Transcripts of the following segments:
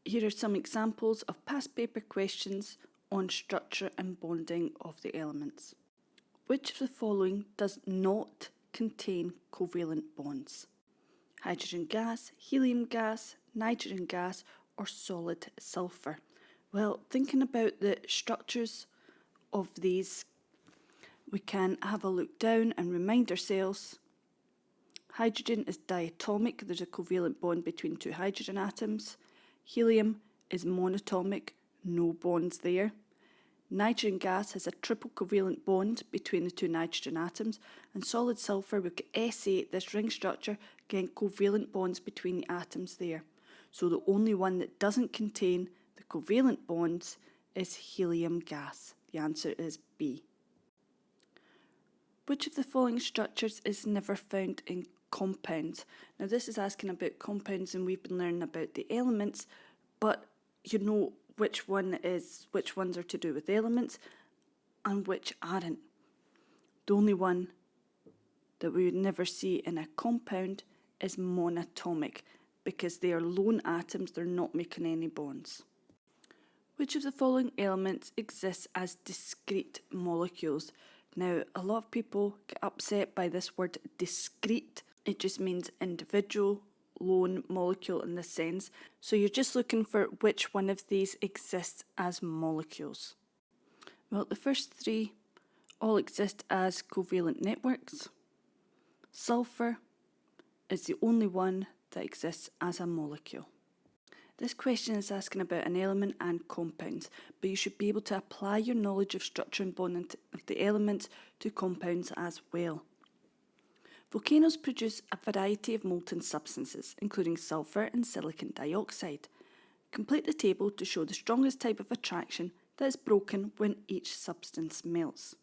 Here are some examples of past paper questions on structure and bonding of the elements. Which of the following does not contain covalent bonds? Hydrogen gas, helium gas, nitrogen gas, or solid sulfur? Well, thinking about the structures of these, we can have a look down and remind ourselves. Hydrogen is diatomic, there's a covalent bond between two hydrogen atoms. Helium is monatomic, no bonds there. Nitrogen gas has a triple covalent bond between the two nitrogen atoms, and solid sulfur, we've got S8, this ring structure, again covalent bonds between the atoms there. So the only one that doesn't contain the covalent bonds is helium gas. The answer is B. Which of the following structures is never found in compounds? Now this is asking about compounds, and we've been learning about the elements, but you know which ones are to do with elements and which aren't. The only one that we would never see in a compound is monatomic, because they are lone atoms, they're not making any bonds. Which of the following elements exists as discrete molecules? Now, a lot of people get upset by this word discrete. It just means individual, lone molecule in this sense. So you're just looking for which one of these exists as molecules. Well, the first three all exist as covalent networks. Sulfur is the only one that exists as a molecule. This question is asking about an element and compounds, but you should be able to apply your knowledge of structure and bonding of the elements to compounds as well. Volcanoes produce a variety of molten substances, including sulfur and silicon dioxide. Complete the table to show the strongest type of attraction that is broken when each substance melts.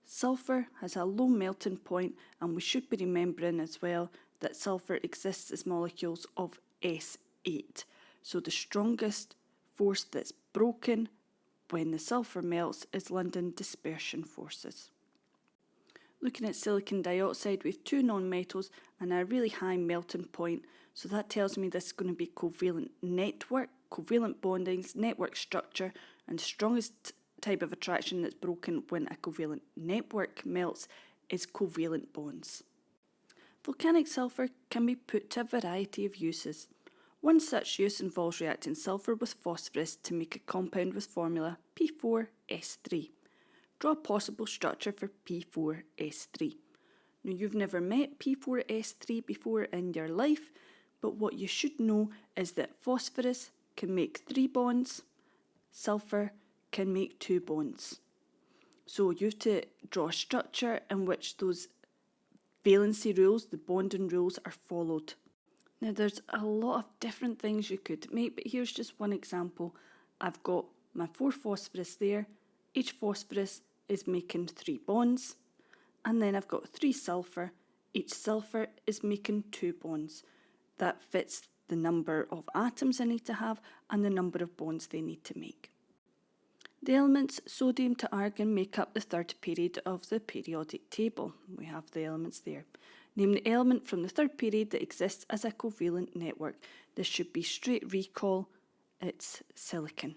Sulfur has a low melting point, and we should be remembering as well that sulfur exists as molecules of S8. So the strongest force that's broken when the sulfur melts is London dispersion forces. Looking at silicon dioxide, we have two nonmetals and a really high melting point. So that tells me this is going to be covalent network, covalent bondings, network structure, and the strongest type of attraction that's broken when a covalent network melts is covalent bonds. Volcanic sulfur can be put to a variety of uses. One such use involves reacting sulfur with phosphorus to make a compound with formula P4S3. Draw a possible structure for P4S3. Now, you've never met P4S3 before in your life, but what you should know is that phosphorus can make 3 bonds, sulfur can make 2 bonds. So you have to draw a structure in which those valency rules, the bonding rules, are followed. Now, there's a lot of different things you could make, but here's just one example. I've got my 4 phosphorus there. Each phosphorus is making 3 bonds, and then I've got 3 sulfur. Each sulfur is making 2 bonds. That fits the number of atoms I need to have and the number of bonds they need to make. The elements sodium to argon make up the third period of the periodic table. We have the elements there. Name the element from the third period that exists as a covalent network. This should be straight recall. It's silicon.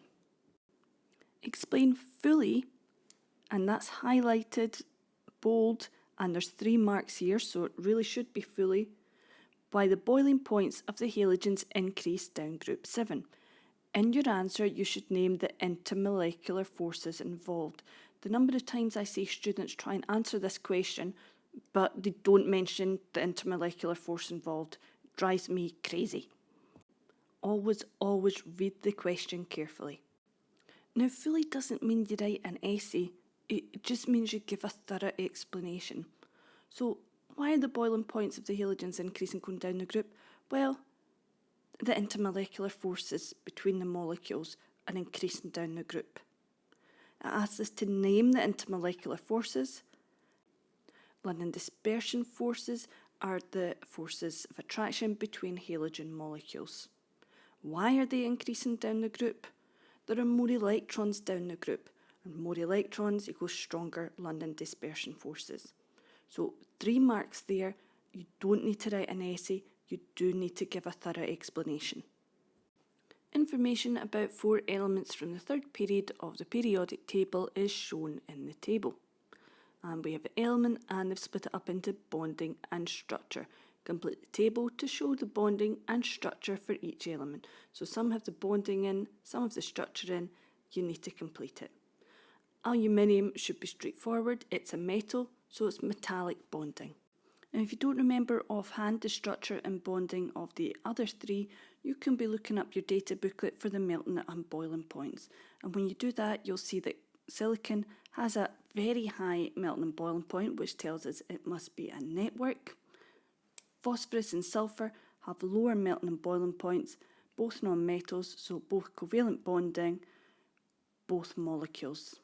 Explain fully, and that's highlighted, bold, and there's 3 marks here, so it really should be fully, why the boiling points of the halogens increase down group 7. In your answer, you should name the intermolecular forces involved. The number of times I see students try and answer this question, but they don't mention the intermolecular force involved, drives me crazy. Always read the question carefully. Now, fully doesn't mean you write an essay, it just means you give a thorough explanation. So, why are the boiling points of the halogens increasing going down the group? Well, the intermolecular forces between the molecules are increasing down the group. It asks us to name the intermolecular forces. London dispersion forces are the forces of attraction between halogen molecules. Why are they increasing down the group? There are more electrons down the group, and more electrons equals stronger London dispersion forces. So 3 marks there. You don't need to write an essay, you do need to give a thorough explanation. Information about 4 elements from the third period of the periodic table is shown in the table. And we have an element and they've split it up into bonding and structure. Complete the table to show the bonding and structure for each element. So some have the bonding in, some have the structure in, you need to complete it. Aluminium should be straightforward, it's a metal, so it's metallic bonding. Now if you don't remember offhand the structure and bonding of the other 3, you can be looking up your data booklet for the melting and boiling points. And when you do that, you'll see that silicon has a very high melting and boiling point, which tells us it must be a network. Phosphorus and sulfur have lower melting and boiling points, both non-metals, so both covalent bonding, both molecules.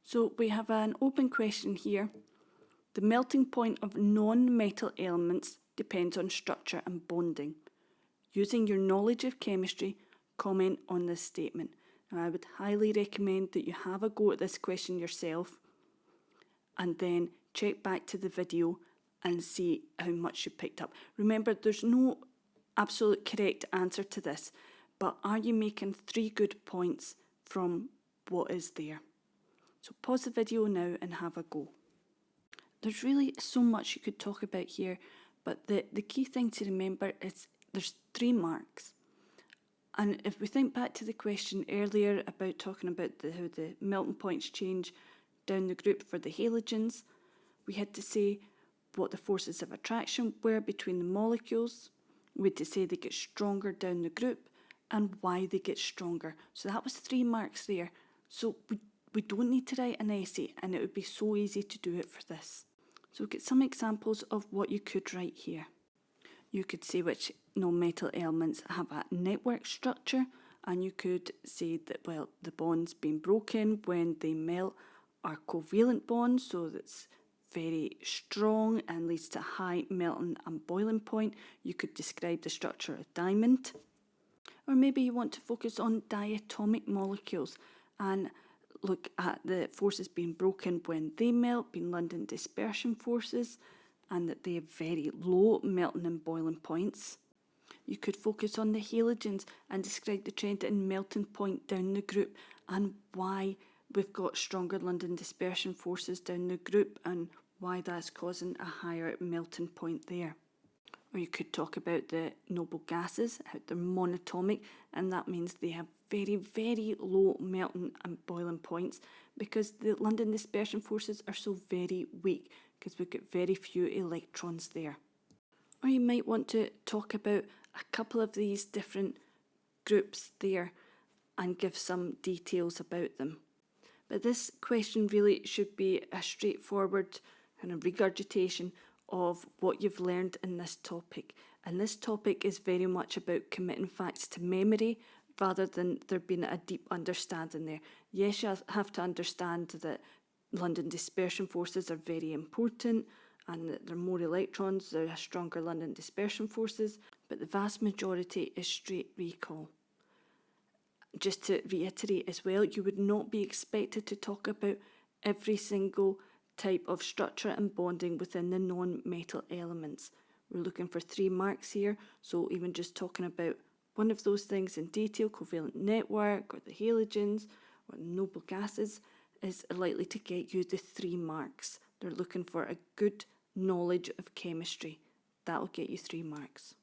So we have an open question here. The melting point of non-metal elements depends on structure and bonding. Using your knowledge of chemistry, comment on this statement. Now, I would highly recommend that you have a go at this question yourself and then check back to the video and see how much you picked up. Remember, there's no absolute correct answer to this, but are you making 3 good points from what is there? So pause the video now and have a go. There's really so much you could talk about here, but the key thing to remember is there's 3 marks. And if we think back to the question earlier about talking about how the melting points change down the group for the halogens, we had to say what the forces of attraction were between the molecules. We had to say they get stronger down the group and why they get stronger. So that was 3 marks there. So we don't need to write an essay, and it would be so easy to do it for this. So get some examples of what you could write here. You could say which non-metal elements have a network structure, and you could say that, well, the bonds being broken when they melt are covalent bonds, so that's very strong and leads to high melting and boiling point. You could describe the structure of diamond. Or maybe you want to focus on diatomic molecules and look at the forces being broken when they melt, being London dispersion forces, and that they have very low melting and boiling points. You could focus on the halogens and describe the trend in melting point down the group and why we've got stronger London dispersion forces down the group and why that's causing a higher melting point there. Or you could talk about the noble gases, how they're monatomic, and that means they have very, very low melting and boiling points because the London dispersion forces are so very weak because we've got very few electrons there. Or you might want to talk about a couple of these different groups there and give some details about them. But this question really should be a straightforward kind of regurgitation of what you've learned in this topic. And this topic is very much about committing facts to memory rather than there being a deep understanding there. Yes, you have to understand that London dispersion forces are very important and that there are more electrons, there are stronger London dispersion forces, but the vast majority is straight recall. Just to reiterate as well, you would not be expected to talk about every single type of structure and bonding within the non-metal elements. We're looking for 3 marks here, so even just talking about one of those things in detail, covalent network or the halogens or the noble gases, is likely to get you the 3 marks. They're looking for a good knowledge of chemistry. That'll get you 3 marks.